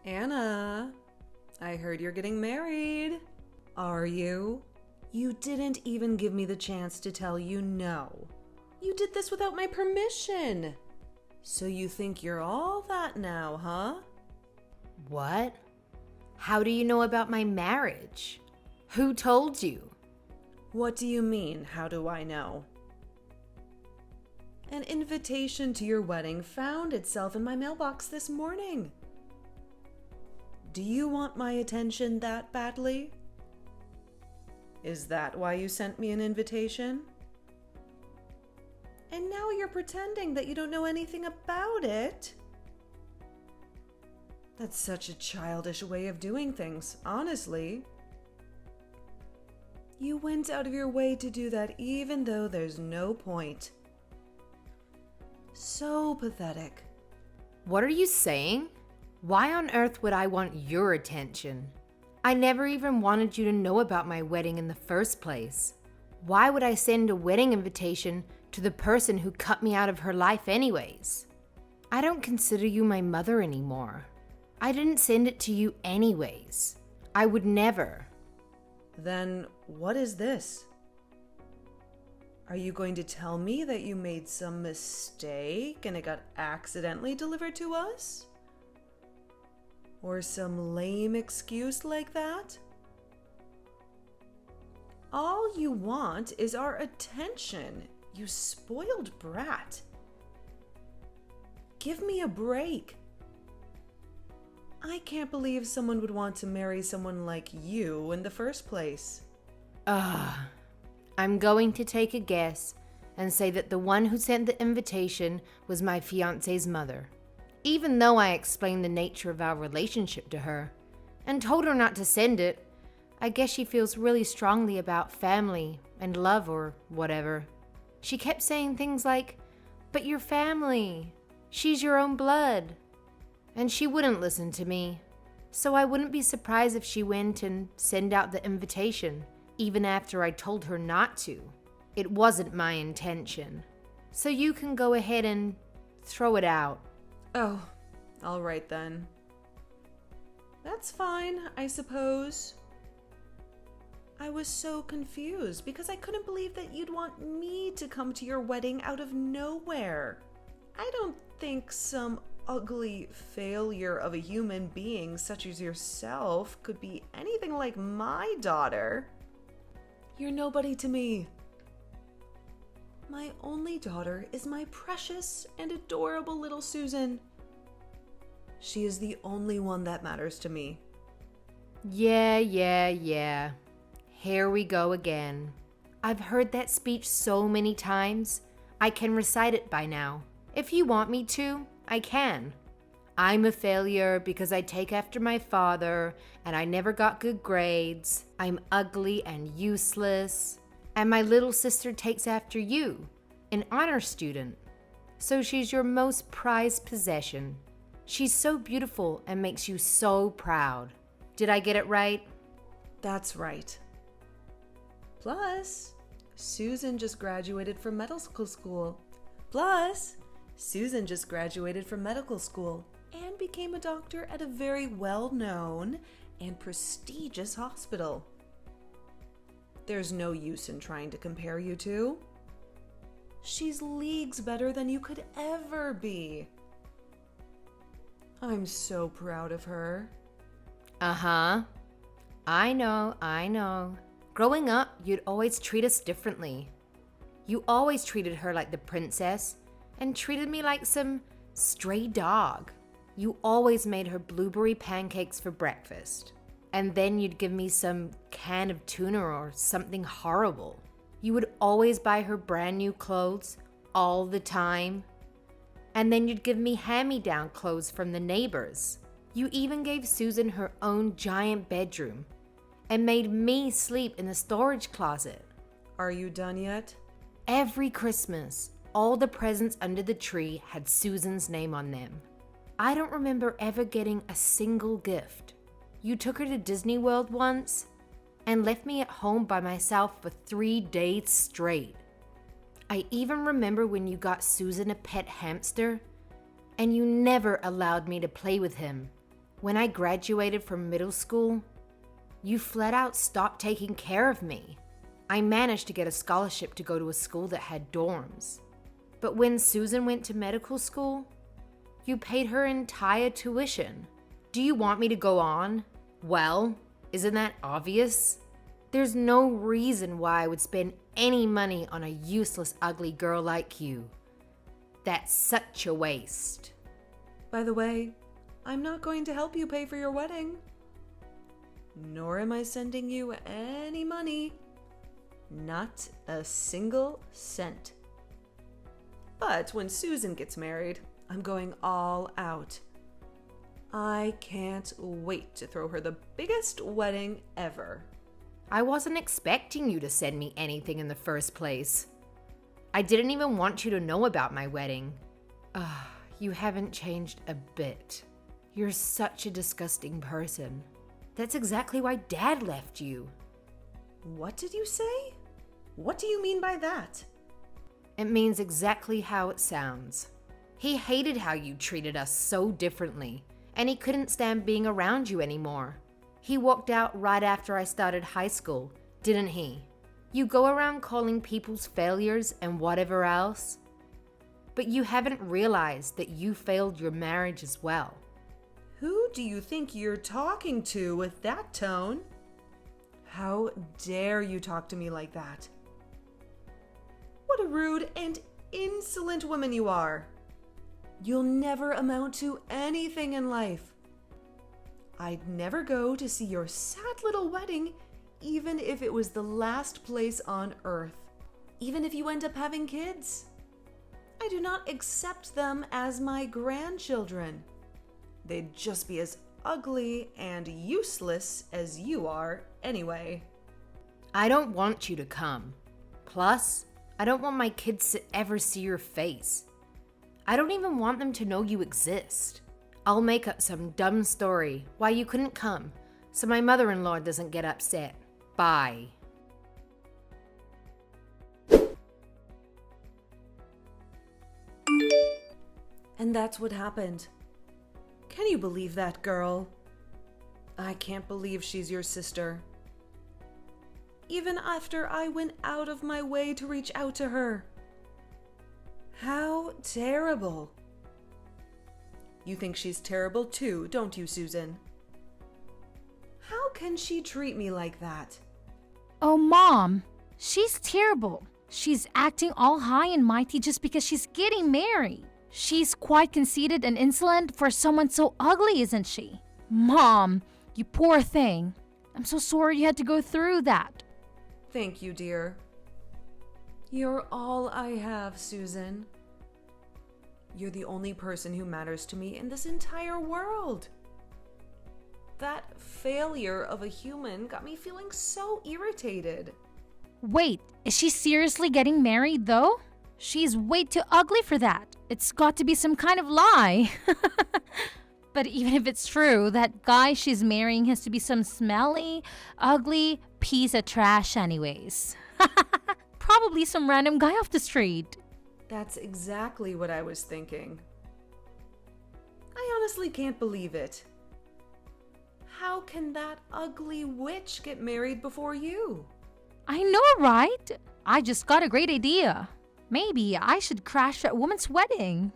Anna, I heard you're getting married. Are you? You didn't even give me the chance to tell you no. You did this without my permission. So you think you're all that now, huh? What? How do you know about my marriage? Who told you? What do you mean, how do I know? An invitation to your wedding found itself in my mailbox this morning. Do you want my attention that badly? Is that why you sent me an invitation? And now you're pretending that you don't know anything about it? That's such a childish way of doing things, honestly. You went out of your way to do that even though there's no point. So pathetic. What are you saying? Why on earth would I want your attention? I never even wanted you to know about my wedding in the first place. Why would I send a wedding invitation to the person who cut me out of her life anyways? I don't consider you my mother anymore. I didn't send it to you anyways. I would never. Then what is this? Are you going to tell me that you made some mistake and it got accidentally delivered to us? Or some lame excuse like that? All you want is our attention, you spoiled brat. Give me a break. I can't believe someone would want to marry someone like you in the first place. I'm going to take a guess and say that the one who sent the invitation was my fiance's mother. Even though I explained the nature of our relationship to her and told her not to send it, I guess she feels really strongly about family and love or whatever. She kept saying things like, "But you're family. She's your own blood." And she wouldn't listen to me. So I wouldn't be surprised if she went and sent out the invitation, even after I told her not to. It wasn't my intention. So you can go ahead and throw it out. Oh, all right then. That's fine, I suppose. I was so confused because I couldn't believe that you'd want me to come to your wedding out of nowhere. I don't think some ugly failure of a human being such as yourself could be anything like my daughter. You're nobody to me. My only daughter is my precious and adorable little Susan. She is the only one that matters to me. Yeah. Here we go again. I've heard that speech so many times. I can recite it by now. If you want me to, I can. I'm a failure because I take after my father and I never got good grades. I'm ugly and useless. And my little sister takes after you, an honor student. So she's your most prized possession. She's so beautiful and makes you so proud. Did I get it right? That's right. Plus, Susan just graduated from medical school. And became a doctor at a very well-known and prestigious hospital. There's no use in trying to compare you two. She's leagues better than you could ever be. I'm so proud of her. I know. Growing up, you'd always treat us differently. You always treated her like the princess and treated me like some stray dog. You always made her blueberry pancakes for breakfast. And then you'd give me some can of tuna or something horrible. You would always buy her brand new clothes all the time. And then you'd give me hand-me-down clothes from the neighbors. You even gave Susan her own giant bedroom and made me sleep in the storage closet. Are you done yet? Every Christmas, all the presents under the tree had Susan's name on them. I don't remember ever getting a single gift. You took her to Disney World once and left me at home by myself for 3 days straight. I even remember when you got Susan a pet hamster and you never allowed me to play with him. When I graduated from middle school, you flat out stopped taking care of me. I managed to get a scholarship to go to a school that had dorms. But when Susan went to medical school, you paid her entire tuition. Do you want me to go on? Well, isn't that obvious? There's no reason why I would spend any money on a useless, ugly girl like you. That's such a waste. By the way, I'm not going to help you pay for your wedding. Nor am I sending you any money. Not a single cent. But when Susan gets married, I'm going all out. I can't wait to throw her the biggest wedding ever. I wasn't expecting you to send me anything in the first place. I didn't even want you to know about my wedding. You haven't changed a bit. You're such a disgusting person. That's exactly why Dad left you. What did you say? What do you mean by that? It means exactly how it sounds. He hated how you treated us so differently, and he couldn't stand being around you anymore. He walked out right after I started high school, didn't he? You go around calling people's failures and whatever else, but you haven't realized that you failed your marriage as well. Who do you think you're talking to with that tone? How dare you talk to me like that? What a rude and insolent woman you are. You'll never amount to anything in life. I'd never go to see your sad little wedding, even if it was the last place on earth. Even if you end up having kids. I do not accept them as my grandchildren. They'd just be as ugly and useless as you are anyway. I don't want you to come. Plus, I don't want my kids to ever see your face. I don't even want them to know you exist. I'll make up some dumb story why you couldn't come, so my mother-in-law doesn't get upset. Bye. And that's what happened. Can you believe that, girl? I can't believe she's your sister. Even after I went out of my way to reach out to her. How terrible. You think she's terrible too, don't you, Susan? How can she treat me like that? Oh, Mom, she's terrible. She's acting all high and mighty just because she's getting married. She's quite conceited and insolent for someone so ugly, isn't she? Mom, you poor thing. I'm so sorry you had to go through that. Thank you, dear. You're all I have, Susan. You're the only person who matters to me in this entire world. That failure of a human got me feeling so irritated. Wait, is she seriously getting married though? She's way too ugly for that. It's got to be some kind of lie. But even if it's true, that guy she's marrying has to be some smelly, ugly piece of trash anyways. Probably some random guy off the street. That's exactly what I was thinking. I honestly can't believe it. How can that ugly witch get married before you? I know, right? I just got a great idea. Maybe I should crash that woman's wedding.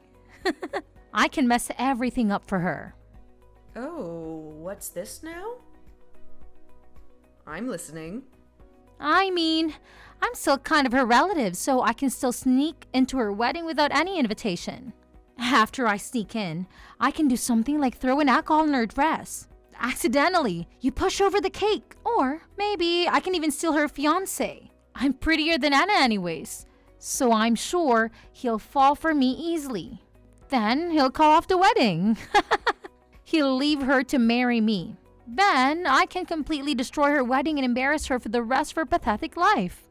I can mess everything up for her. Oh, what's this now? I'm listening. I mean, I'm still kind of her relative, so I can still sneak into her wedding without any invitation. After I sneak in, I can do something like throw in alcohol in her dress. Accidentally, you push over the cake. Or maybe I can even steal her fiancé. I'm prettier than Anna anyways, so I'm sure he'll fall for me easily. Then he'll call off the wedding. He'll leave her to marry me. Then I can completely destroy her wedding and embarrass her for the rest of her pathetic life.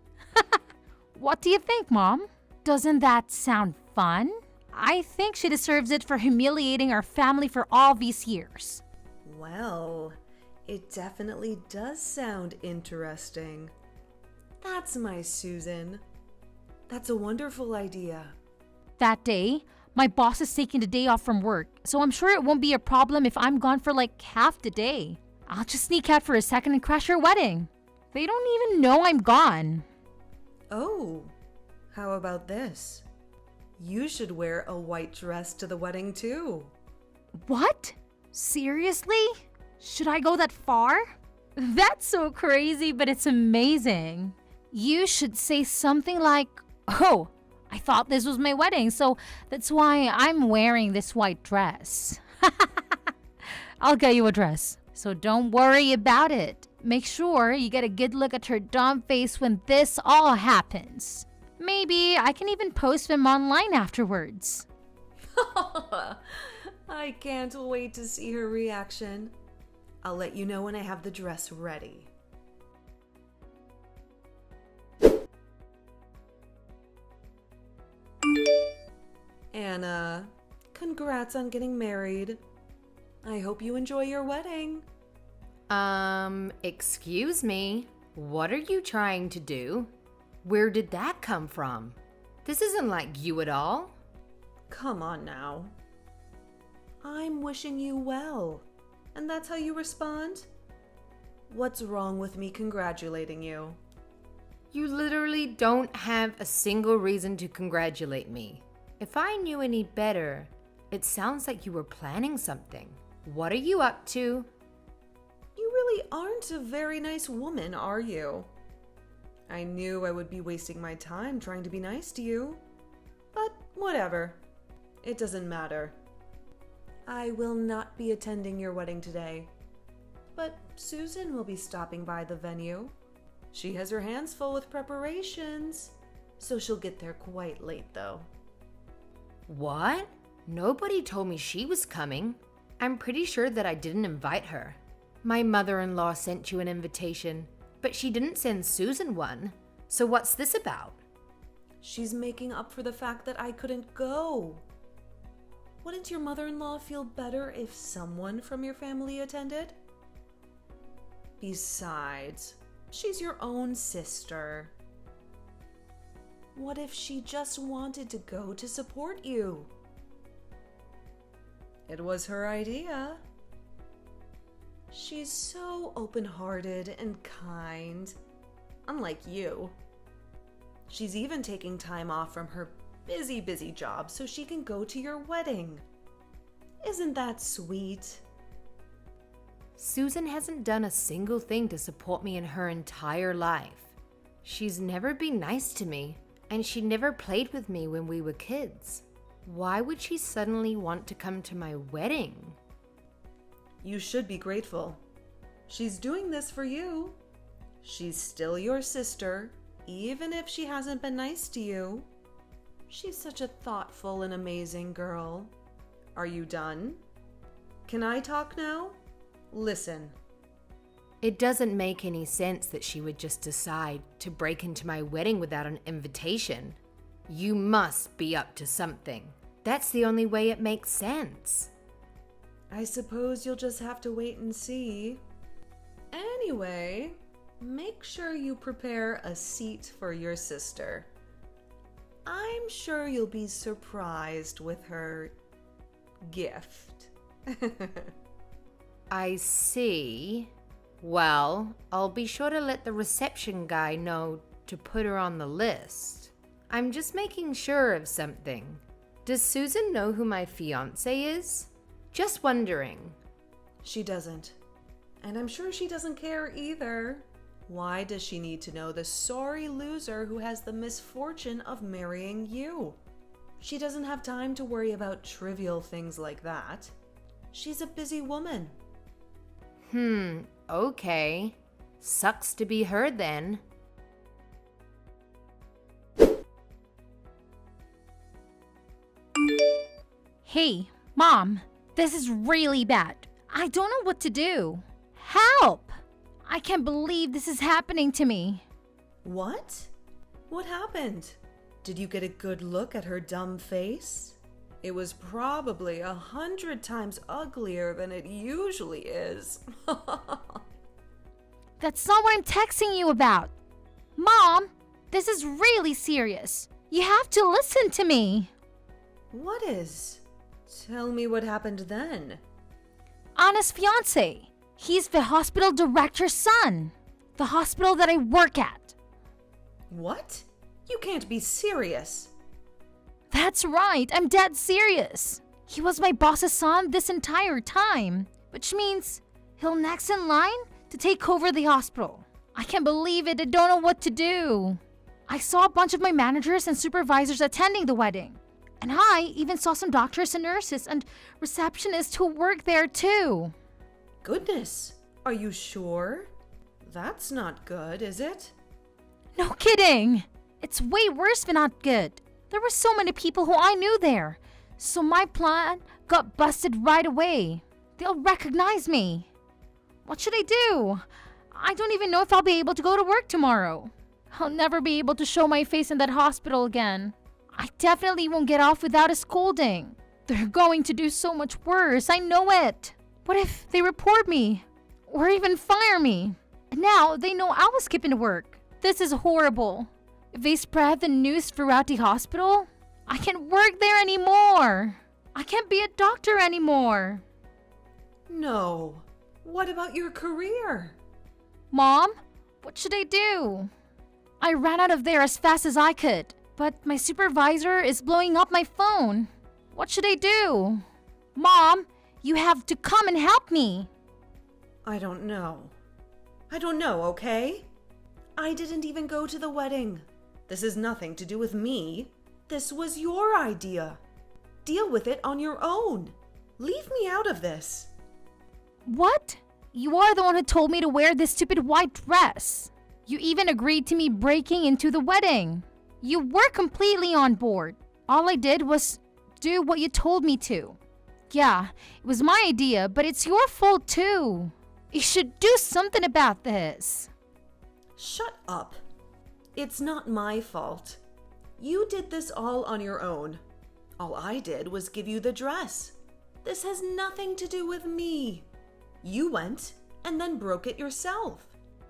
What do you think, Mom? Doesn't that sound fun? I think she deserves it for humiliating our family for all these years. Well, it definitely does sound interesting. That's my Susan. That's a wonderful idea. That day, My boss is taking the day off from work, so I'm sure it won't be a problem if I'm gone for like half the day. I'll just sneak out for a second and crash your wedding. They don't even know I'm gone. Oh, how about this? You should wear a white dress to the wedding too. What? Seriously? Should I go that far? That's so crazy, but it's amazing. You should say something like, "Oh, I thought this was my wedding, so that's why I'm wearing this white dress." I'll get you a dress, so don't worry about it. Make sure you get a good look at her dumb face when this all happens. Maybe I can even post them online afterwards. I can't wait to see her reaction. I'll let you know when I have the dress ready. Anna, congrats on getting married. I hope you enjoy your wedding. Excuse me. What are you trying to do? Where did that come from? This isn't like you at all. Come on now. I'm wishing you well. And that's how you respond? What's wrong with me congratulating you? You literally don't have a single reason to congratulate me. If I knew any better, it sounds like you were planning something. What are you up to? You really aren't a very nice woman, are you? I knew I would be wasting my time trying to be nice to you. But whatever. It doesn't matter. I will not be attending your wedding today. But Susan will be stopping by the venue. She has her hands full with preparations, so she'll get there quite late though. What? Nobody told me she was coming. I'm pretty sure that I didn't invite her. My mother-in-law sent you an invitation, but she didn't send Susan one. So what's this about? She's making up for the fact that I couldn't go. Wouldn't your mother-in-law feel better if someone from your family attended? Besides, she's your own sister. What if she just wanted to go to support you? It was her idea. She's so open-hearted and kind, unlike you. She's even taking time off from her busy job so she can go to your wedding. Isn't that sweet? Susan hasn't done a single thing to support me in her entire life. She's never been nice to me, and she never played with me when we were kids. Why would she suddenly want to come to my wedding? You should be grateful. She's doing this for you. She's still your sister, even if she hasn't been nice to you. She's such a thoughtful and amazing girl. Are you done? Can I talk now? Listen. It doesn't make any sense that she would just decide to break into my wedding without an invitation. You must be up to something. That's the only way it makes sense. I suppose you'll just have to wait and see. Anyway, make sure you prepare a seat for your sister. I'm sure you'll be surprised with her gift. I see. Well, I'll be sure to let the reception guy know to put her on the list. I'm just making sure of something. Does Susan know who my fiancé is? Just wondering. She doesn't. And I'm sure she doesn't care either. Why does she need to know the sorry loser who has the misfortune of marrying you? She doesn't have time to worry about trivial things like that. She's a busy woman. Okay. Sucks to be her then. Hey, Mom, this is really bad. I don't know what to do. Help! I can't believe this is happening to me. What? What happened? Did you get a good look at her dumb face? It was probably 100 times uglier than it usually is. That's not what I'm texting you about. Mom, this is really serious. You have to listen to me. What is? Tell me what happened then. Anna's fiance. He's the hospital director's son. The hospital that I work at. What? You can't be serious. That's right, I'm dead serious. He was my boss's son this entire time, which means he'll next in line to take over the hospital. I can't believe it, I don't know what to do. I saw a bunch of my managers and supervisors attending the wedding. And I even saw some doctors and nurses and receptionists who work there too. Goodness, are you sure? That's not good, is it? No kidding! It's way worse than not good. There were so many people who I knew there. So my plan got busted right away. They'll recognize me. What should I do? I don't even know if I'll be able to go to work tomorrow. I'll never be able to show my face in that hospital again. I definitely won't get off without a scolding. They're going to do so much worse, I know it. What if they report me? Or even fire me? And now they know I was skipping to work. This is horrible. If they spread the news throughout the hospital, I can't work there anymore. I can't be a doctor anymore. No. What about your career? Mom, what should I do? I ran out of there as fast as I could, but my supervisor is blowing up my phone. What should I do? Mom, you have to come and help me. I don't know. Okay? I didn't even go to the wedding. This has nothing to do with me. This was your idea. Deal with it on your own. Leave me out of this. What? You are the one who told me to wear this stupid white dress. You even agreed to me breaking into the wedding. You were completely on board. All I did was do what you told me to. Yeah, it was my idea, but it's your fault too. You should do something about this. Shut up. It's not my fault. You did this all on your own. All I did was give you the dress. This has nothing to do with me. You went and then broke it yourself.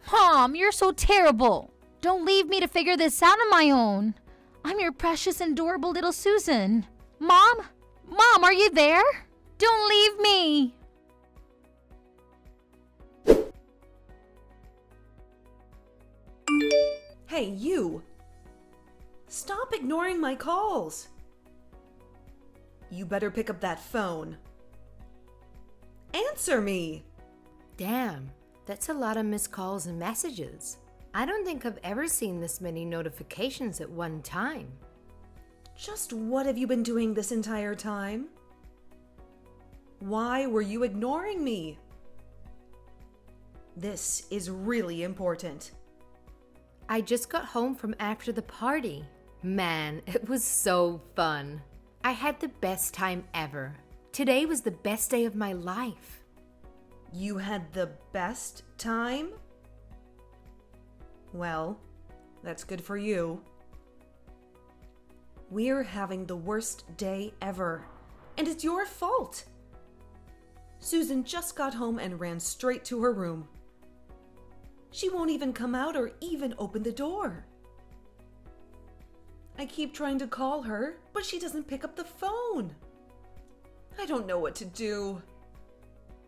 Mom, you're so terrible. Don't leave me to figure this out on my own. I'm your precious and adorable little Susan. Mom? Mom, are you there? Don't leave me. Hey, you! Stop ignoring my calls! You better pick up that phone. Answer me! Damn, that's a lot of missed calls and messages. I don't think I've ever seen this many notifications at one time. Just what have you been doing this entire time? Why were you ignoring me? This is really important. I just got home from after the party. Man, it was so fun. I had the best time ever. Today was the best day of my life. You had the best time? Well, that's good for you. We're having the worst day ever, and it's your fault. Susan just got home and ran straight to her room. She won't even come out or even open the door. I keep trying to call her, but she doesn't pick up the phone. I don't know what to do.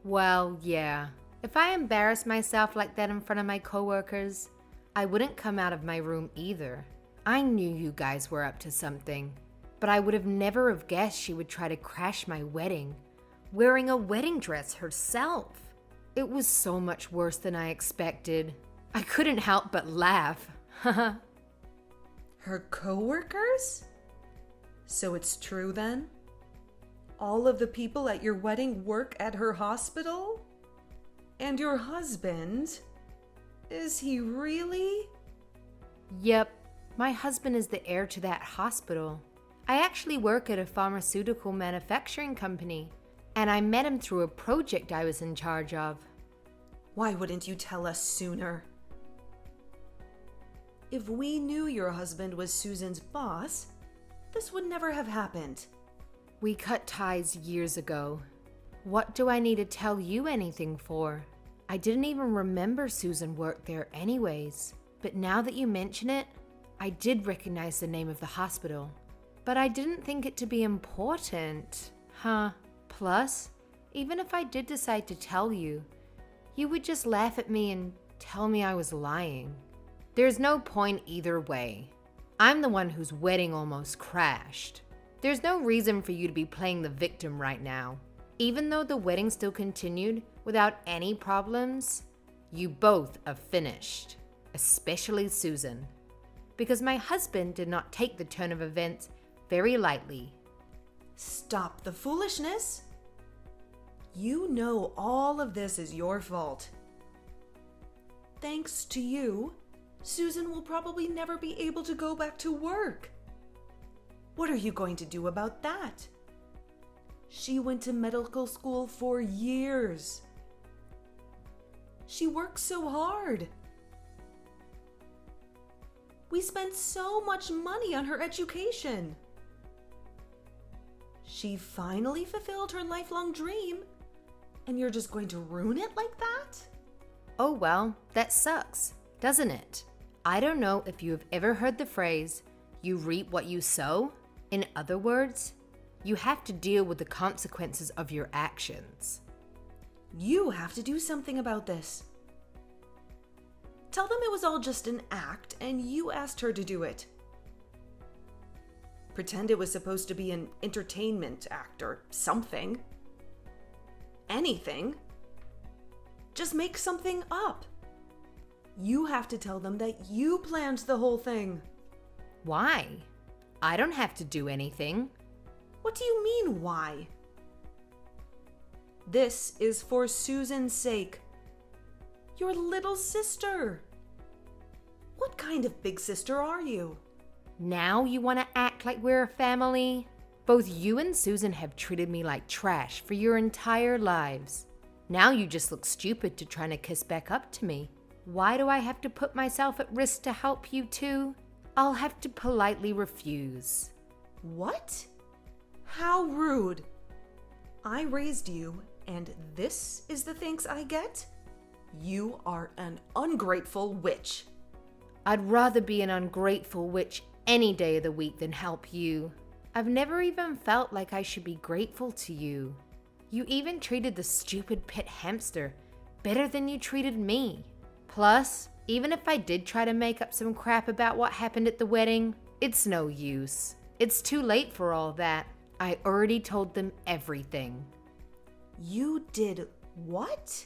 Well, yeah. If I embarrassed myself like that in front of my coworkers, I wouldn't come out of my room either. I knew you guys were up to something, but I would have never have guessed she would try to crash my wedding, wearing a wedding dress herself. It was so much worse than I expected. I couldn't help but laugh. Her coworkers? So it's true then? All of the people at your wedding work at her hospital? And your husband? Is he really? Yep, my husband is the heir to that hospital. I actually work at a pharmaceutical manufacturing company, and I met him through a project I was in charge of. Why wouldn't you tell us sooner? If we knew your husband was Susan's boss, this would never have happened. We cut ties years ago. What do I need to tell you anything for? I didn't even remember Susan worked there anyways. But now that you mention it, I did recognize the name of the hospital. But I didn't think it to be important. Plus, even if I did decide to tell you, you would just laugh at me and tell me I was lying. There's no point either way. I'm the one whose wedding almost crashed. There's no reason for you to be playing the victim right now. Even though the wedding still continued without any problems, you both are finished, especially Susan, because my husband did not take the turn of events very lightly. Stop the foolishness. You know all of this is your fault. Thanks to you, Susan will probably never be able to go back to work. What are you going to do about that? She went to medical school for years. She worked so hard. We spent so much money on her education. She finally fulfilled her lifelong dream, and you're just going to ruin it like that? Oh well, that sucks, doesn't it? I don't know if you have ever heard the phrase, you reap what you sow. In other words, you have to deal with the consequences of your actions. You have to do something about this. Tell them it was all just an act and you asked her to do it. Pretend it was supposed to be an entertainment act or something. Anything. Just make something up. You have to tell them that you planned the whole thing. Why? I don't have to do anything. What do you mean, why? This is for Susan's sake. Your little sister. What kind of big sister are you? Now you want to act like we're a family? Both you and Susan have treated me like trash for your entire lives. Now you just look stupid to trying to kiss back up to me. Why do I have to put myself at risk to help you too? I'll have to politely refuse. What? How rude. I raised you, and this is the thanks I get? You are an ungrateful witch. I'd rather be an ungrateful witch any day of the week than help you. I've never even felt like I should be grateful to you. You even treated the stupid pet hamster better than you treated me. Plus, even if I did try to make up some crap about what happened at the wedding, it's no use. It's too late for all that. I already told them everything. You did what?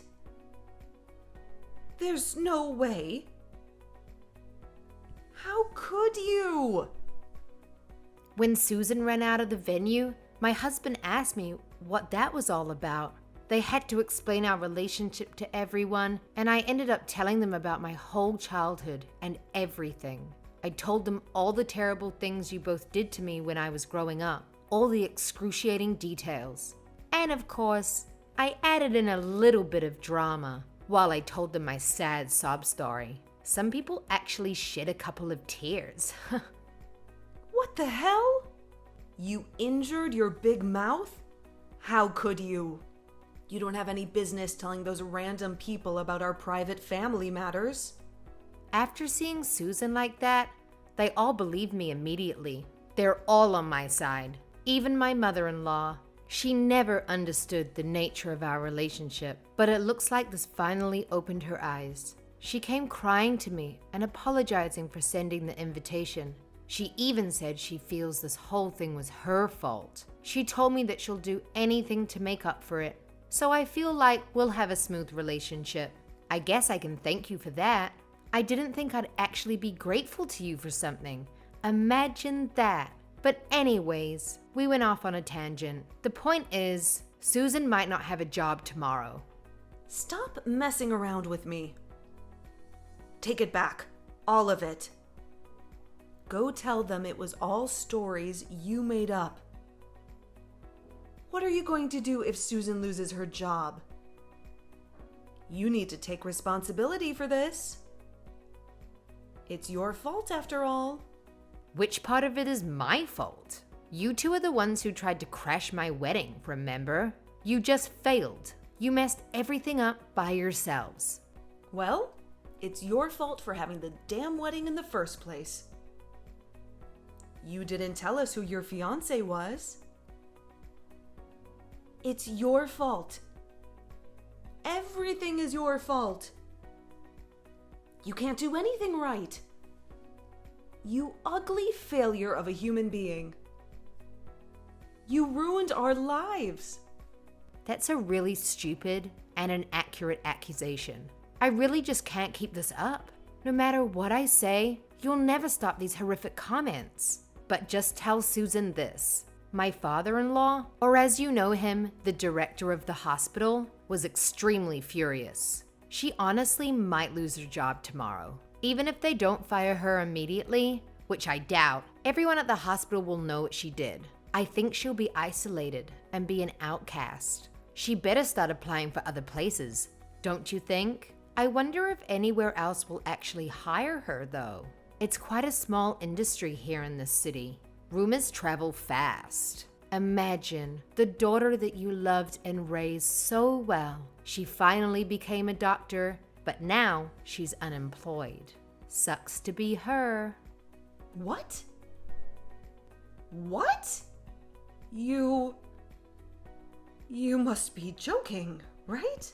There's no way. How could you? When Susan ran out of the venue, my husband asked me what that was all about. They had to explain our relationship to everyone, and I ended up telling them about my whole childhood and everything. I told them all the terrible things you both did to me when I was growing up, all the excruciating details. And of course, I added in a little bit of drama while I told them my sad sob story. Some people actually shed a couple of tears. What the hell? You injured your big mouth? How could you? You don't have any business telling those random people about our private family matters. After seeing Susan like that, they all believed me immediately. They're all on my side. Even my mother-in-law. She never understood the nature of our relationship, but it looks like this finally opened her eyes. She came crying to me and apologizing for sending the invitation. She even said she feels this whole thing was her fault. She told me that she'll do anything to make up for it. So I feel like we'll have a smooth relationship. I guess I can thank you for that. I didn't think I'd actually be grateful to you for something. Imagine that. But anyways, we went off on a tangent. The point is, Susan might not have a job tomorrow. Stop messing around with me. Take it back. All of it. Go tell them it was all stories you made up. What are you going to do if Susan loses her job? You need to take responsibility for this. It's your fault after all. Which part of it is my fault? You two are the ones who tried to crash my wedding, remember? You just failed. You messed everything up by yourselves. Well, it's your fault for having the damn wedding in the first place. You didn't tell us who your fiancé was. It's your fault. Everything is your fault. You can't do anything right. You ugly failure of a human being. You ruined our lives. That's a really stupid and inaccurate accusation. I really just can't keep this up. No matter what I say, you'll never stop these horrific comments. But just tell Susan this. My father-in-law, or as you know him, the director of the hospital, was extremely furious. She honestly might lose her job tomorrow. Even if they don't fire her immediately, which I doubt, everyone at the hospital will know what she did. I think she'll be isolated and be an outcast. She better start applying for other places, don't you think? I wonder if anywhere else will actually hire her, though. It's quite a small industry here in this city. Rumors travel fast. Imagine the daughter that you loved and raised so well. She finally became a doctor, but now she's unemployed. Sucks to be her. What? What? You must be joking, right?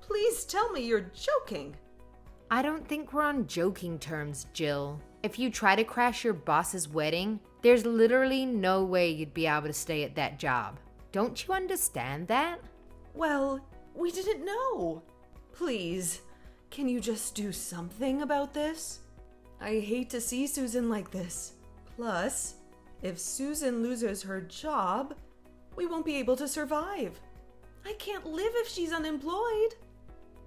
Please tell me you're joking. I don't think we're on joking terms, Jill. If you try to crash your boss's wedding, there's literally no way you'd be able to stay at that job. Don't you understand that? Well, we didn't know. Please, can you just do something about this? I hate to see Susan like this. Plus, if Susan loses her job, we won't be able to survive. I can't live if she's unemployed.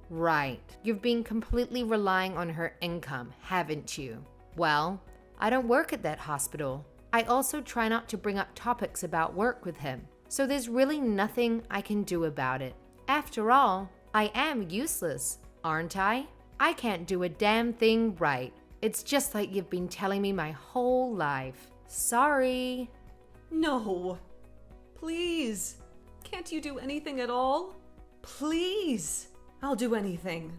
Right. You've been completely relying on her income, haven't you? Well, I don't work at that hospital. I also try not to bring up topics about work with him, so there's really nothing I can do about it. After all, I am useless, aren't I? I can't do a damn thing right. It's just like you've been telling me my whole life. Sorry. No. Please. Can't you do anything at all? Please. I'll do anything.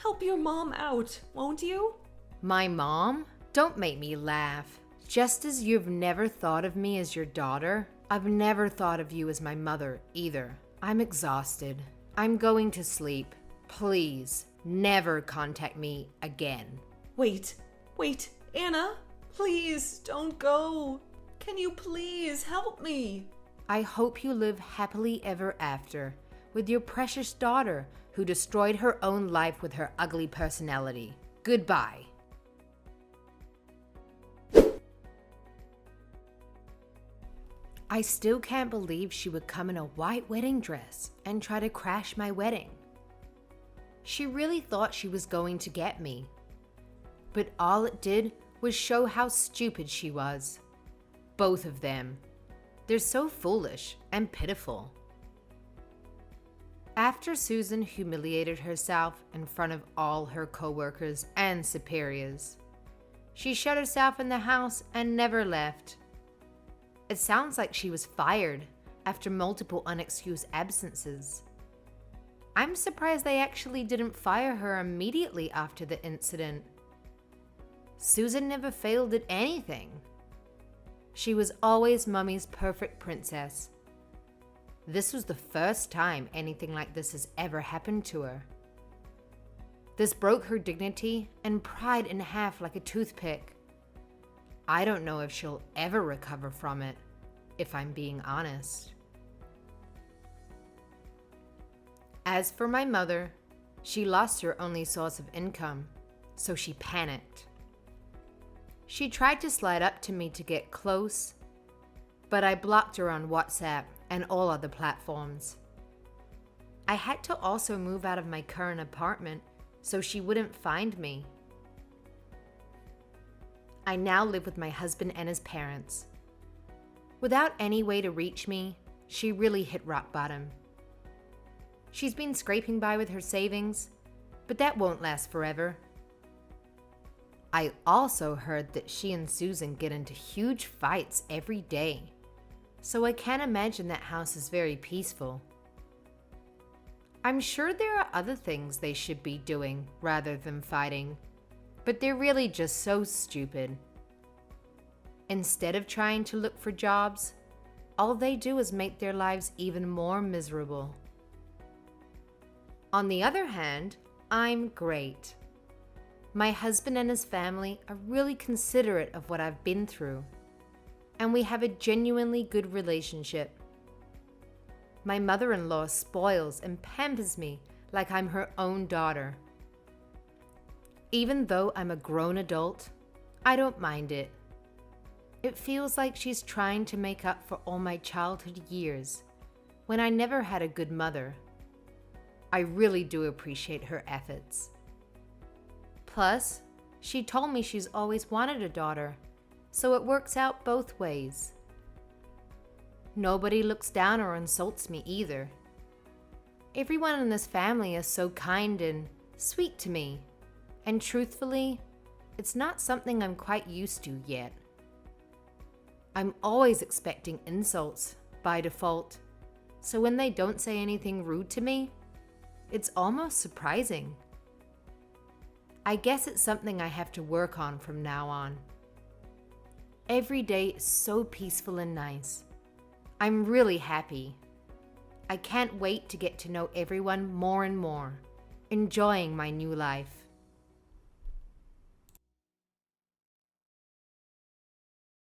Help your mom out, won't you? My mom? Don't make me laugh. Just as you've never thought of me as your daughter, I've never thought of you as my mother either. I'm exhausted. I'm going to sleep. Please, never contact me again. Wait, Anna, please don't go. Can you please help me? I hope you live happily ever after with your precious daughter who destroyed her own life with her ugly personality. Goodbye. I still can't believe she would come in a white wedding dress and try to crash my wedding. She really thought she was going to get me. But all it did was show how stupid she was. Both of them. They're so foolish and pitiful. After Susan humiliated herself in front of all her coworkers and superiors, she shut herself in the house and never left. It sounds like she was fired after multiple unexcused absences. I'm surprised they actually didn't fire her immediately after the incident. Susan never failed at anything. She was always Mummy's perfect princess. This was the first time anything like this has ever happened to her. This broke her dignity and pride in half like a toothpick. I don't know if she'll ever recover from it, if I'm being honest. As for my mother, she lost her only source of income, so she panicked. She tried to slide up to me to get close, but I blocked her on WhatsApp and all other platforms. I had to also move out of my current apartment so she wouldn't find me. I now live with my husband and his parents. Without any way to reach me, she really hit rock bottom. She's been scraping by with her savings, but that won't last forever. I also heard that she and Susan get into huge fights every day, so I can't imagine that house is very peaceful. I'm sure there are other things they should be doing rather than fighting, but they're really just so stupid. Instead of trying to look for jobs, all they do is make their lives even more miserable. On the other hand, I'm great. My husband and his family are really considerate of what I've been through, and we have a genuinely good relationship. My mother-in-law spoils and pampers me like I'm her own daughter. Even though I'm a grown adult, I don't mind it. It feels like she's trying to make up for all my childhood years when I never had a good mother. I really do appreciate her efforts. Plus, she told me she's always wanted a daughter, so it works out both ways. Nobody looks down or insults me either. Everyone in this family is so kind and sweet to me, and truthfully, it's not something I'm quite used to yet. I'm always expecting insults by default, so when they don't say anything rude to me, it's almost surprising. I guess it's something I have to work on from now on. Every day is so peaceful and nice. I'm really happy. I can't wait to get to know everyone more and more, enjoying my new life.